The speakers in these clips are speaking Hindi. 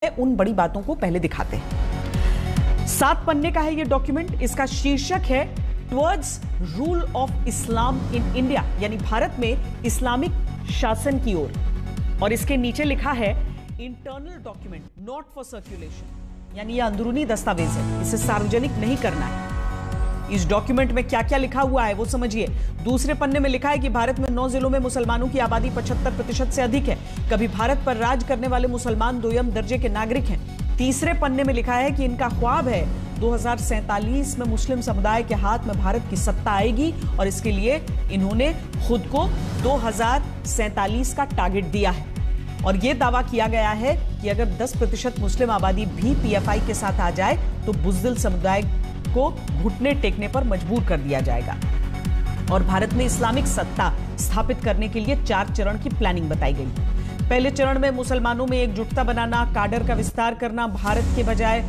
उन बड़ी बातों को पहले दिखाते हैं। 7 पन्ने का है ये डॉक्यूमेंट। इसका शीर्षक है towards rule of Islam in India, यानी भारत में इस्लामिक शासन की ओर। और इसके नीचे लिखा है internal document not for circulation, यानी ये अंदरूनी दस्तावेज है, इसे सार्वजनिक नहीं करना है। इस डॉक्यूमेंट में क्या क्या लिखा हुआ है वो समझिए। दूसरे पन्ने में लिखा है कि भारत में 9 जिलों में मुसलमानों की आबादी 75% से अधिक है। कभी भारत पर राज करने वाले मुसलमान दोयम दर्जे के नागरिक हैं। तीसरे पन्ने में लिखा है कि इनका ख्वाब है 2047 में मुस्लिम समुदाय के हाथ में भारत की सत्ता आएगी और इसके लिए इन्होंने खुद को 2047 का टारगेट दिया है। और यह दावा किया गया है कि अगर 10% मुस्लिम आबादी भी पीएफआई के साथ आ जाए तो बुज़दिल समुदाय को घुटने टेकने पर मजबूर कर दिया जाएगा। और भारत में इस्लामिक सत्ता स्थापित करने के लिए 4 चरण की प्लानिंग बताई गई। पहले चरण में मुसलमानों में एकजुटता बनाना, काडर का विस्तार करना, भारत के बजाय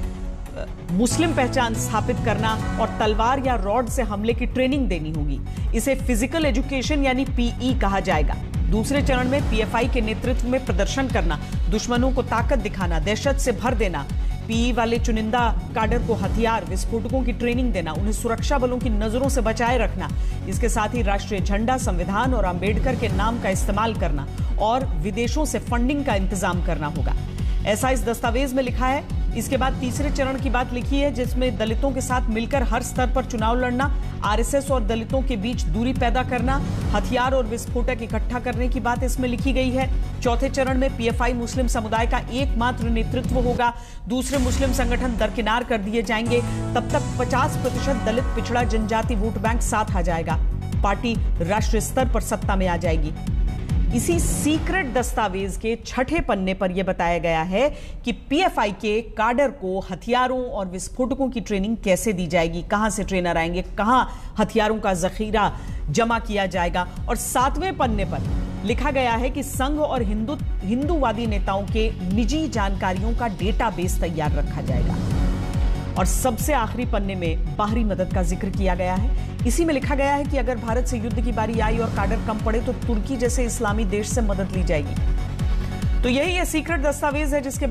मुस्लिम पहचान स्थापित करना और तलवार या रॉड से हमले की ट्रेनिंग देनी होगी। इसे फिजिकल एजुकेशन यानी पीई कहा जाएगा। दूसरे चरण में पीएफआई के नेतृत्व में प्रदर्शन करना, दुश्मनों को ताकत दिखाना, दहशत से भर देना, पीई वाले चुनिंदा काडर को हथियार विस्फोटकों की ट्रेनिंग देना, उन्हें सुरक्षा बलों की नजरों से बचाए रखना। इसके साथ ही राष्ट्रीय झंडा, संविधान और अंबेडकर के नाम का इस्तेमाल करना और विदेशों से फंडिंग का इंतजाम करना होगा, ऐसा इस दस्तावेज में लिखा है। इसके बाद तीसरे चरण की बात लिखी है जिसमें दलितों के साथ मिलकर हर स्तर पर चुनाव लड़ना, आरएसएस और दलितों के बीच दूरी पैदा करना, हथियार और विस्फोटक इकट्ठा करने की बात इसमें लिखी गई है। चौथे चरण में पीएफआई मुस्लिम समुदाय का एकमात्र नेतृत्व होगा, दूसरे मुस्लिम संगठन दरकिनार कर दिए जाएंगे। तब तक 50% दलित पिछड़ा जनजाति वोट बैंक साथ आ जाएगा, पार्टी राष्ट्रीय स्तर पर सत्ता में आ जाएगी। इसी सीक्रेट दस्तावेज के 6ठे पन्ने पर यह बताया गया है कि पीएफआई के काडर को हथियारों और विस्फोटकों की ट्रेनिंग कैसे दी जाएगी, कहां से ट्रेनर आएंगे, कहां हथियारों का जखीरा जमा किया जाएगा। और 7वें पन्ने पर लिखा गया है कि संघ और हिंदूवादी नेताओं के निजी जानकारियों का डेटाबेस तैयार रखा जाएगा। और सबसे आखिरी पन्ने में बाहरी मदद का जिक्र किया गया है। इसी में लिखा गया है कि अगर भारत से युद्ध की बारी आई और काडर कम पड़े तो तुर्की जैसे इस्लामी देश से मदद ली जाएगी। तो यही है सीक्रेट दस्तावेज है जिसके